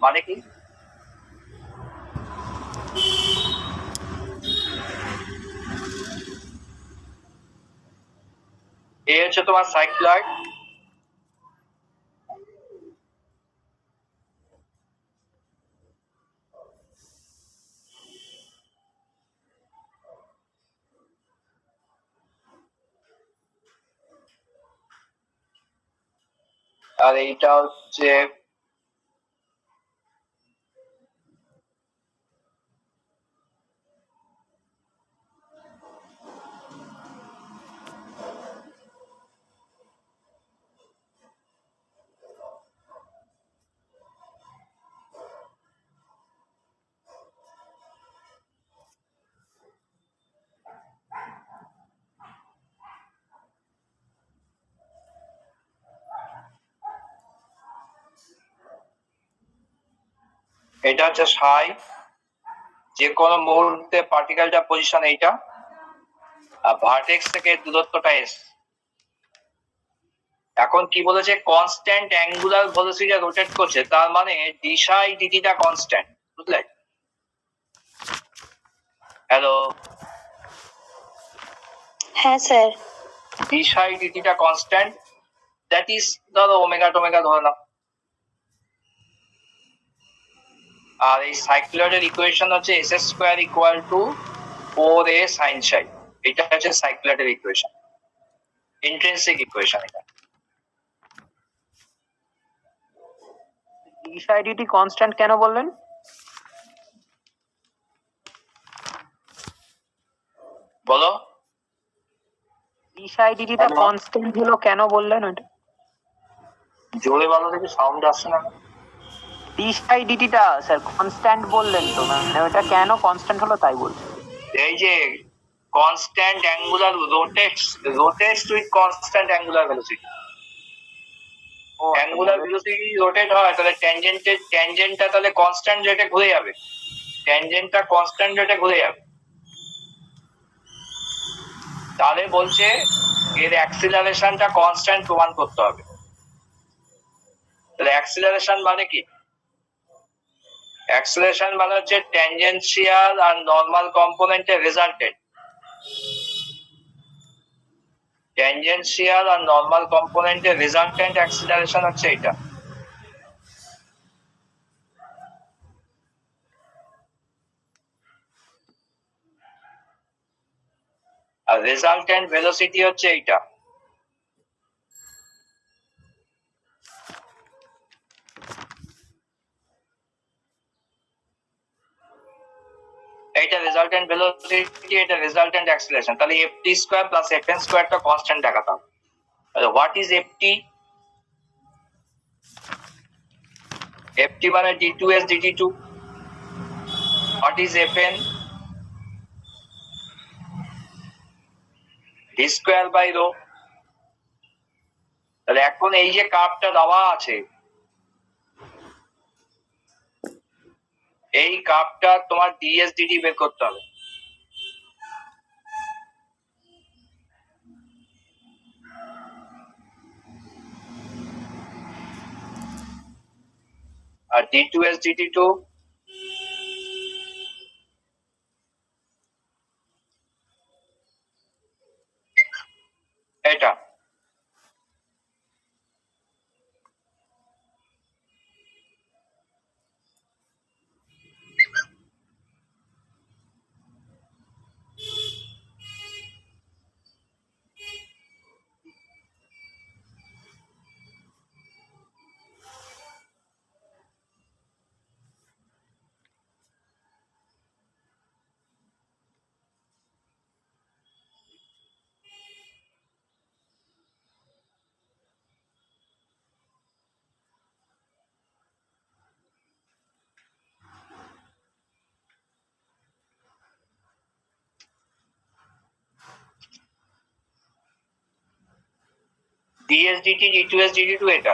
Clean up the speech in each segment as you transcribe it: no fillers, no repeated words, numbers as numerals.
মানে কি? এ হচ্ছে তোমার সাইক্লয়েড, আর এইটা হচ্ছে এটা হচ্ছে সাই, যে কোনো মুহূর্তে পার্টিকেলটা পজিশন এইটা, আর ভার্টেক্স থেকে দূরত্বটা এস। এখন কি বলেছে, কনস্ট্যান্ট অ্যাঙ্গুলার ভেলোসিটি রোটেট করছে, তার মানে ডিসাই ডিটিটা কনস্ট্যান্ট, বুঝলে? হ্যালো, হ্যাঁ স্যার। ডিসাই ডিটিটা কনস্ট্যান্ট, দ্যাট ইজ ধরো ওমেগা টোমেগা ধরে নাও। আর এই সাইক্লয়েডের ইকুয়েশন হচ্ছে s square equal to 4a sine psi. এটা হচ্ছে সাইক্লয়েডের ইকুয়েশন, ইন্ট্রিনসিক ইকুয়েশন। এটা ডিসাইডিটি কনস্ট্যান্ট কেন বললেন? বলো, ডিসাইডিটিটা কনস্ট্যান্ট হলো কেন বললেন? ওটা জোরে বলো দেখি, সাউন্ড আসছে না। ডিসাইডিটিটা স্যার কনস্ট্যান্ট বললেন তো, মানে ওটা কেন কনস্ট্যান্ট হলো তাই বলছি। এই যে constant angular rotates with constant angular velocity. Angular velocity rotate হয়, তাহলে ট্যানজেন্টটা তাহলে কনস্ট্যান্ট রেটে ঘুরে যাবে, ট্যানজেন্টটা কনস্ট্যান্ট রেটে ঘুরে যাবে। তাহলে বলছে এর অ্যাক্সিলারেশনটা কনস্ট্যান্ট প্রমাণ করতে হবে। তাহলে অ্যাক্সিলারেশন মানে কি? অ্যাক্সিলারেশন মানে হচ্ছে ট্যানজেনশিয়াল আর নরমাল কম্পোনেন্টের রেজাল্টেন্ট। ট্যানজেনশিয়াল আর নরমাল কম্পোনেন্টের রেজাল্টেন্ট অ্যাক্সিলারেশন হচ্ছে এটা। আর রেজাল্টেন্ট ভেলোসিটি হচ্ছে এইটা। এইটা রেজাল্টেন্ট ভেলোসিটি, এটা রেজাল্টেন্ট অ্যাক্সিলারেশন। তাহলে ft স্কয়ার প্লাস fn স্কয়ারটা কনস্ট্যান্ট দেখাতে হবে। তাহলে হোয়াট ইজ ft? ft মানে d2s dt2। What is fn? v square by rho. তাহলে এখন এই যে কার্ভটা দেওয়া আছে, এই কার্ভটা তোমার ds dt বের করতে হবে। আর d2s dt2 এটা। ds dt d2s dt2 এটা।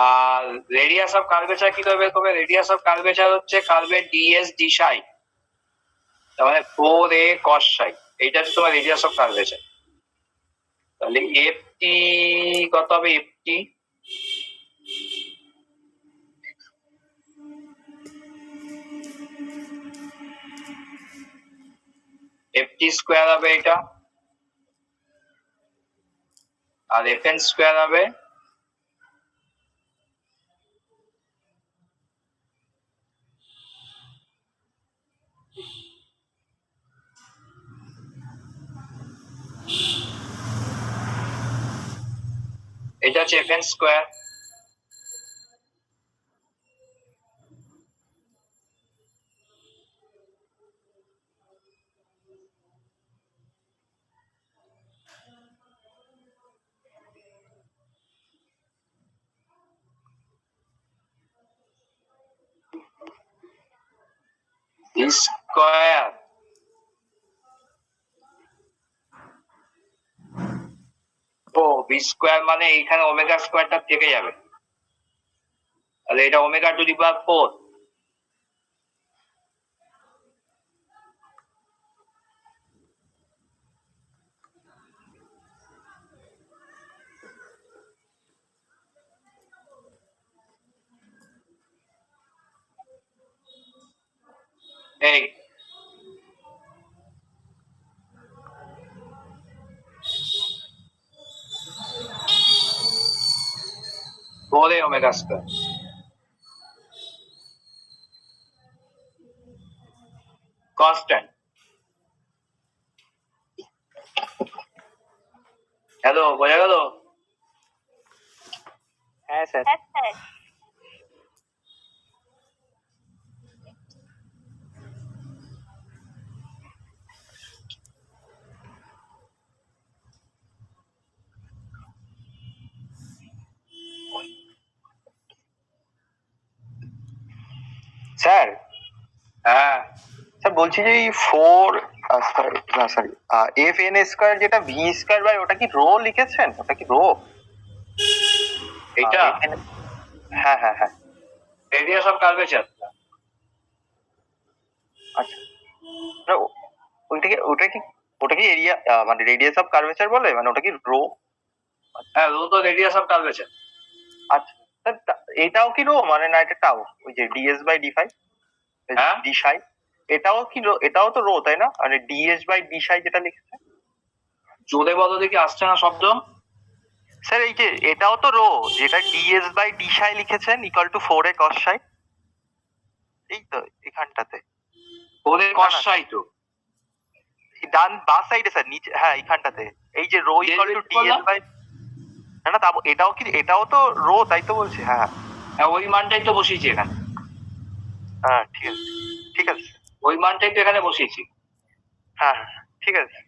আর রেডিয়াস অফ কার্ভেচার কি করে বের করবে? রেডিয়াস অফ কার্ভেচার হচ্ছে কার্ভের ds d psi, তার মানে 4a cos psi। এইটা হচ্ছে তোমার রেডিয়াস অফ কার্ভেচার। তাহলে ft কত হবে? ft এফটি স্কোয়ার হবে এটা, আর এফএন স্কোয়ার হবে এটা হচ্ছে এফএন স্কোয়ার। স্কোয়ার ও বি স্কোয়ার মানে এইখানে ওমেগা স্কোয়ারটা থেকে যাবে, তাহলে এটা ওমেগা টু দি পাওয়ার 4। এই ফোর এ ওমেগা স্কোয়ার কনস্ট্যান্ট। হ্যালো, বোঝা গেল? হ্যাঁ স্যার। স্যার হ্যাঁ, স্যার বলছি যে এই four sorry F N square যেটা ভি স্কোয়ার বাই ওটা কি রো লিখেছেন? ওটা কি রো? এইটা হ্যাঁ হ্যাঁ হ্যাঁ। Radius of curvature. আচ্ছা, না, ওটা কি এরিয়া মানে রেডিয়াস অফ কার্ভেচার বলে, মানে ওটা কি রো? হ্যাঁ, রো তো রেডিয়াস অফ কার্ভেচার। আচ্ছা স্যার, এটাও কি রো মানে, না এটা টাও ওই যে ডিএস বাই ডি ফাই হ্যাঁ? ডি সাই, এটাও কি রো? এটাও তো রো তাই না? মানে ডিএস বাই ডি সাই যেটা লিখেছে। জোরে বলো দেখি, আসছে না শব্দ। স্যার এই যে এটাও তো রো, যেটা ডিএস বাই ডি সাই লিখেছেন ইকুয়াল টু 4a cos সাই, এই তো এখানটাতে ওদের কষাই তো। ডান বা সাইডে স্যার, নিচে, হ্যাঁ এইখানটাতে, এই যে rho equal to DS by, না না এটাও কি, এটাও তো রো তাই তো বলছি। হ্যাঁ হ্যাঁ, ওই মানটাই তো বসিয়েছি এখানে। হ্যাঁ ঠিক আছে ঠিক আছে। ওই মানটাই তো এখানে বসিয়েছি। হ্যাঁ হ্যাঁ ঠিক আছে।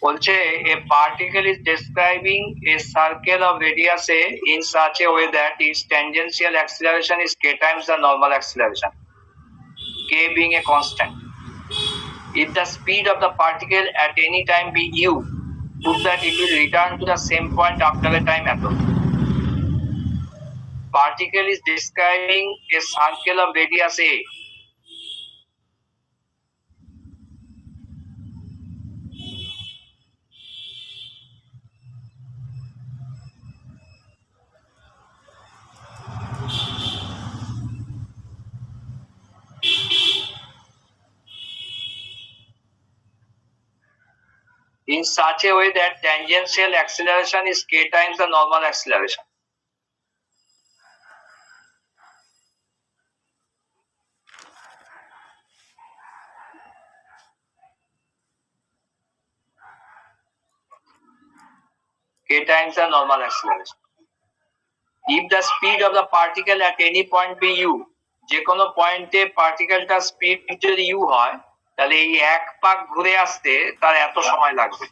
বলছে a particle is describing a circle of radius a in such a way that its tangential acceleration is k times the normal acceleration, k being a constant. If the speed of the particle at any time be u, prove that it will return to the same point after a time at all. Particle is describing a circle of radius a. In such a way that tangential acceleration is k times the normal acceleration. K times the normal acceleration. If the speed of the particle at any point be u, যে কোনো পয়েন্টে পার্টিকেলটার speed যদি u হয়, তাহলে এই এক পাক ঘুরে আসতে তার এত সময় লাগবে।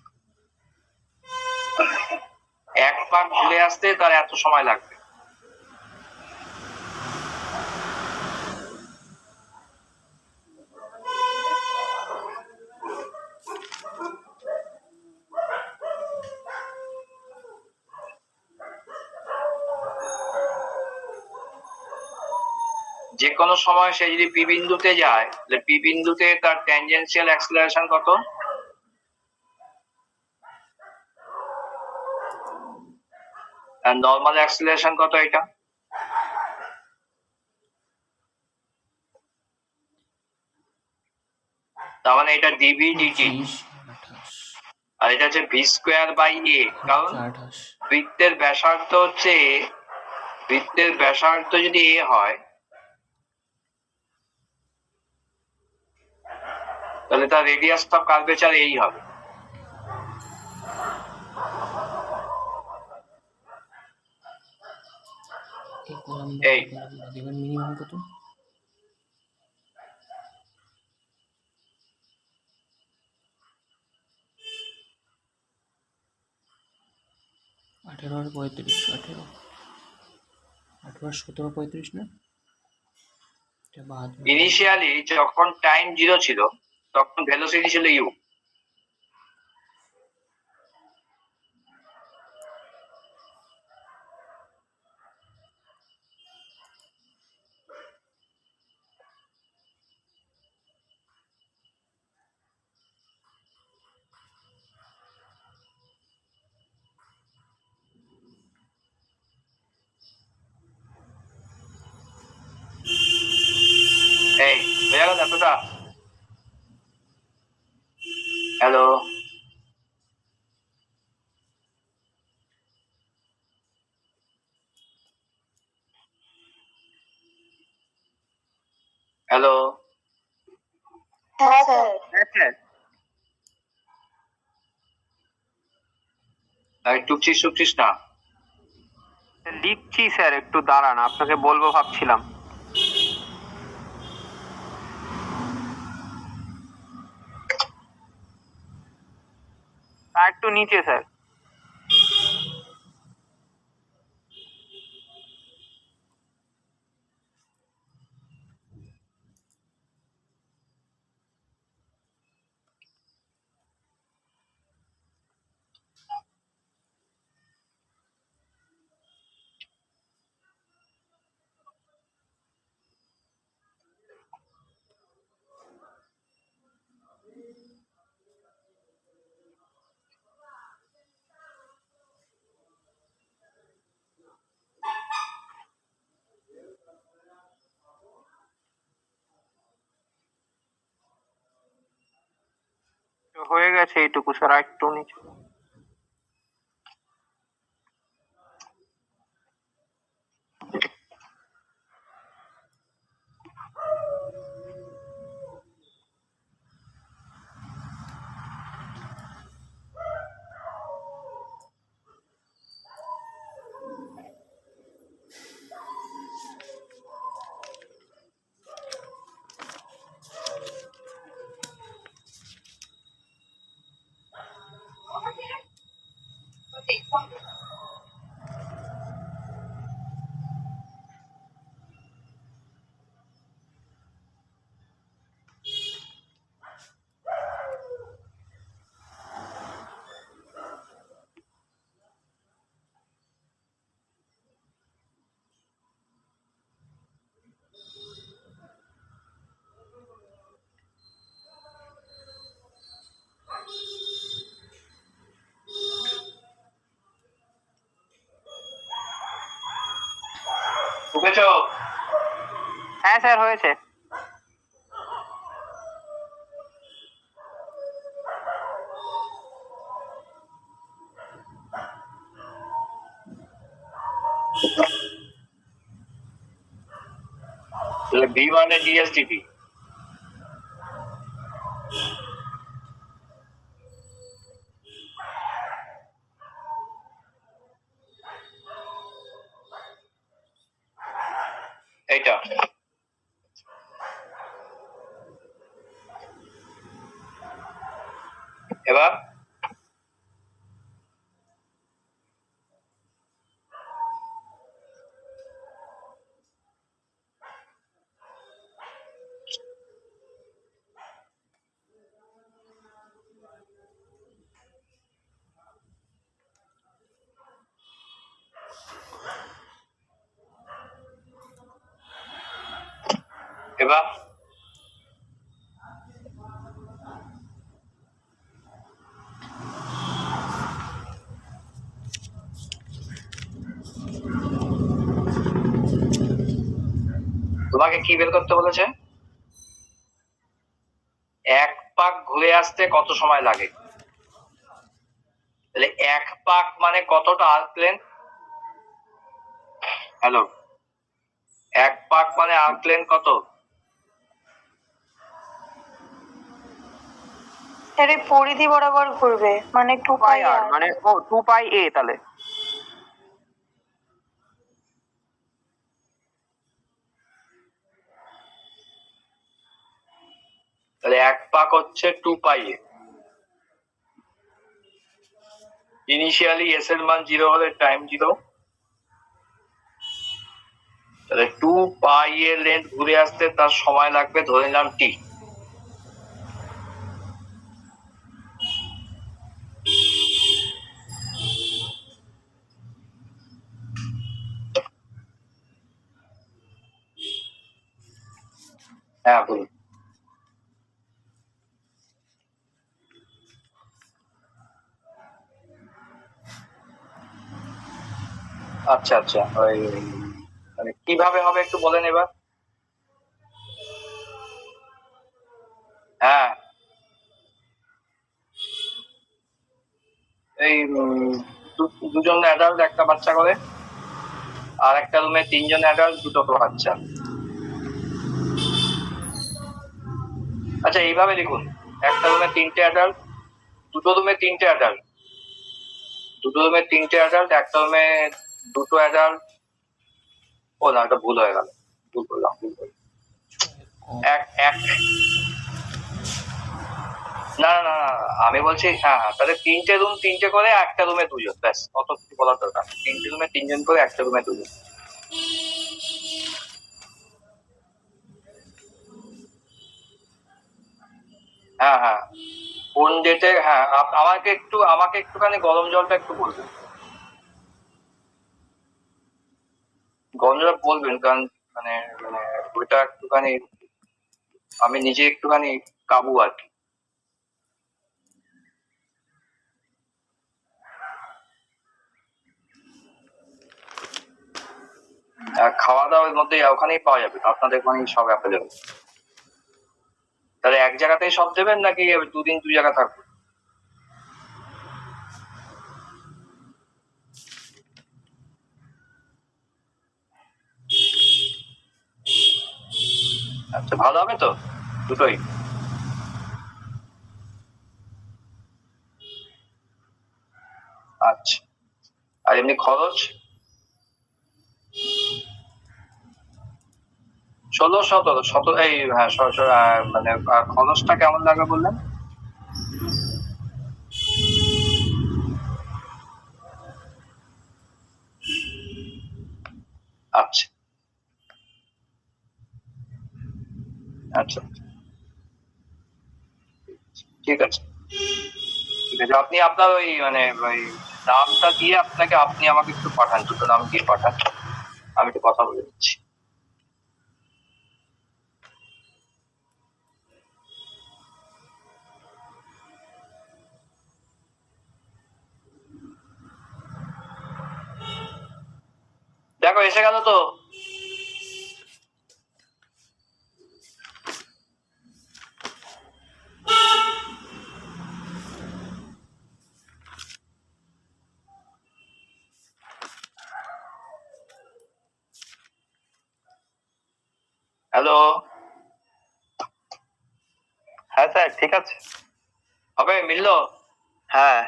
এক পাক ঘুরে আসতে তার এত সময় লাগবে। যে কোনো সময় সে যদি পি বিন্দুতে যায়, তাহলে পি বিন্দুতে তার ট্যানজেনশিয়াল অ্যাক্সিলারেশন কত? আর নরমাল অ্যাক্সিলারেশন কত এটা? তার মানে এটা ডিভি ডিটি, আর এটা হচ্ছে ভি স্কোয়ার বাই এ, কারণ বৃত্তের ব্যাসার্ধ হচ্ছে এ, বৃত্তের ব্যাসার্ধ যদি এ হয় তাহলে তার রেডিয়াস অফ কার্ভেচার এই হবে। এই মিনিমাম কত? আঠেরো আর 35, 18 আর 17, 35 না? ইনিশিয়ালি যখন টাইম 0 ছিল তখন ভেলোসিটি ছিল ইউ। এই হয়ে গেল এতটা? হ্যালো, হ্যালো, হ্যাঁ স্যার। টুকছিস টুকছিস না? লিখছি স্যার, একটু দাঁড়ান, আপনাকে বলবো ভাবছিলাম। একটু নিচে স্যার। হয়ে গেছে এইটুকু স্যার, একটু নিচে। বুঝেছো? হ্যাঁ স্যার হয়েছে। তাহলে ভি মানে ডিএসডিপি। এইটা এবার এবার তোমাকে কি বের করতে বলেছে? এক পাক ঘুরে আসতে কত সময় লাগে? তাহলে এক পাক মানে কতটা আর্ক লেন্থ? হ্যালো, এক পাক মানে আর্ক লেন্থ কত? এর এই পরিধি বরাবর ঘুরবে মানে 2πr মানে ও 2πa তাহলে। তাহলে এক পাক হচ্ছে 2πa। ইনিশিয়ালি এস এর মান 0 হলে টাইম 0। তাহলে 2π এর লেন্থ ঘুরে আসতে তার সময় লাগবে ধরে নিলাম টি। হ্যাঁ বলুন। আচ্ছা আচ্ছা, ওই মানে কিভাবে হবে একটু বলেন এবার। হ্যাঁ, এই দুজন অ্যাডাল্ট একটা বাচ্চা করে, আর একটা রুমে 3জন অ্যাডাল্ট 2টো বাচ্চা। আচ্ছা এইভাবে লিখুন, একটা রুমে 3টে অ্যাডাল্ট, দুটো রুমে 3টে অ্যাডাল্ট, দুটো রুমে 3টে অ্যাডাল্ট, একটা রুমে 2টো অ্যাডাল্ট। ও না, এটা ভুল হয়ে গেল, ভুল করলাম। এক এক না না না, আমি বলছি হ্যাঁ হ্যাঁ, তাহলে 3টে রুম 3টে করে, একটা রুমে 2জন, ব্যাস অত কিছু বলার দরকার। 3টে রুমে 3জন করে, একটা রুমে 2জন। হ্যাঁ হ্যাঁ, কোন ডেটে? হ্যাঁ আমাকে একটুখানি গরম জলটা একটু বলবেন, গরম জল বলবেন, কারণ মানে মানে ওইটা একটুখানি আমি নিজে একটুখানি কাবু আর কি। খাওয়া দাওয়ার মধ্যে ওখানেই পাওয়া যাবে, আপনাদের ওখানেই সব অ্যাভেলেবল। তাহলে এক জায়গাতেই সব দেবেন নাকি 2 দিন 2 জায়গা থাকবে? আচ্ছা, ভালো হবে তো দুটোই? আচ্ছা, আর এমনি খরচ? 16-17 এই হ্যাঁ মানে খরচটা কেমন লাগবে বললেন? আচ্ছা আচ্ছা, ঠিক আছে ঠিক আছে, আপনি আপনার ওই মানে ওই নামটা দিয়ে আপনি আমাকে একটু পাঠান, দুটো নাম দিয়ে পাঠান, আমি একটু কথা বলে দিচ্ছি। দেখো এসে গেল তো। হ্যালো, হ্যাঁ স্যার ঠিক আছে। হবে মিললো? হ্যাঁ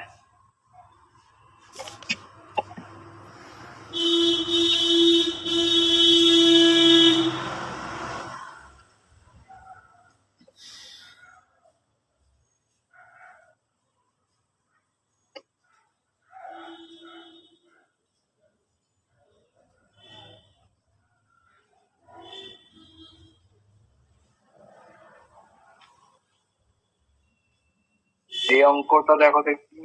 এই অঙ্কটা দেখো দেখি।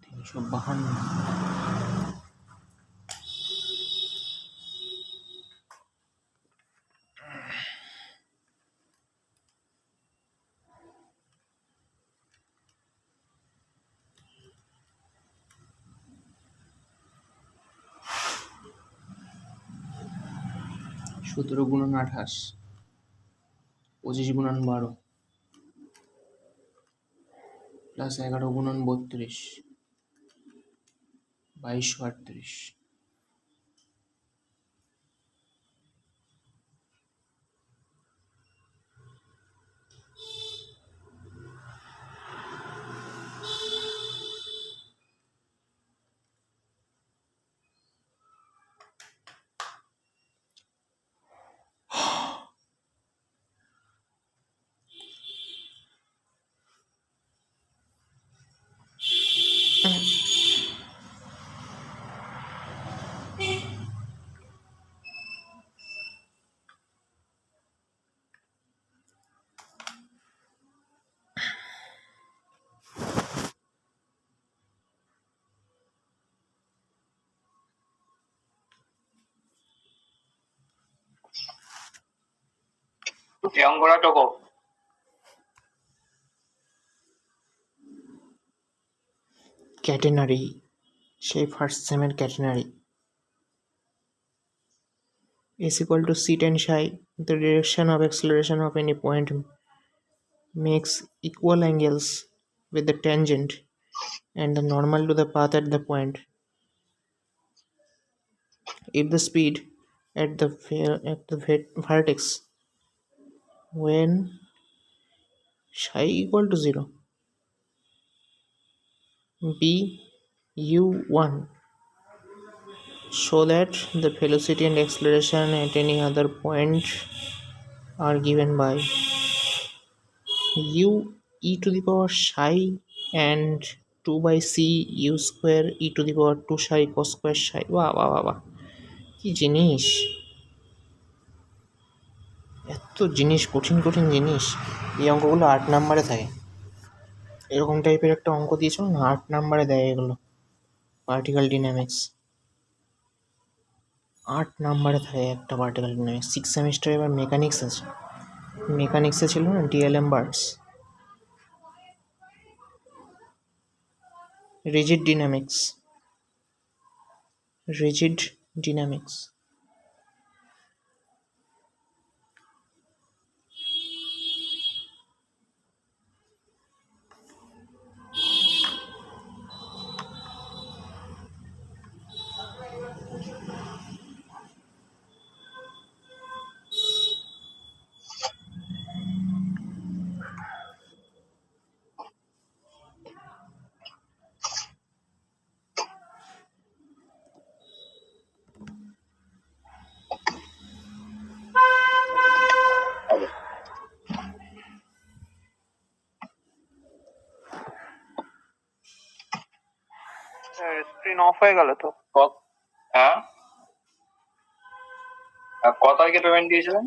তিনশো বাহান্ন। সতেরো গুণন 28, 25 গুণন 12, প্লাস 11 গুণন 32, 2238। এই অঙ্কটা টোকো। ক্যাটেনারি, সেই ফার্স্ট সেমের catenary. is equal to c tan psi. The direction of acceleration of any point makes equal angles with the tangent and the normal to the path at the point. If the speed at the vertex when psi equal to 0 be u1, so that the velocity and acceleration at any other point are given by u e to the power psi and 2 by c u square e to the power 2 psi cos square psi। বাহ বাহ বাহ বাহ, কি জিনিস! এত জিনিস, কঠিন কঠিন জিনিস। এই অঙ্কগুলো 8 নাম্বারে থাকে। এরকম টাইপের একটা অঙ্ক দিয়েছিল না, 8 নাম্বারে দেয় এগুলো। পার্টিকেল ডিনামিক্স 8 নাম্বারে থাকে একটা পার্টিকেল ডিনামিক্স। 6 সেমিস্টারে এবার মেকানিক্স আছে। মেকানিক্সে ছিল না DLM birds, rigid dynamics, rigid dynamics. Screen off হয়ে গেল তো। হ্যাঁ, ক তারিখে পেমেন্ট দিয়েছিলেন?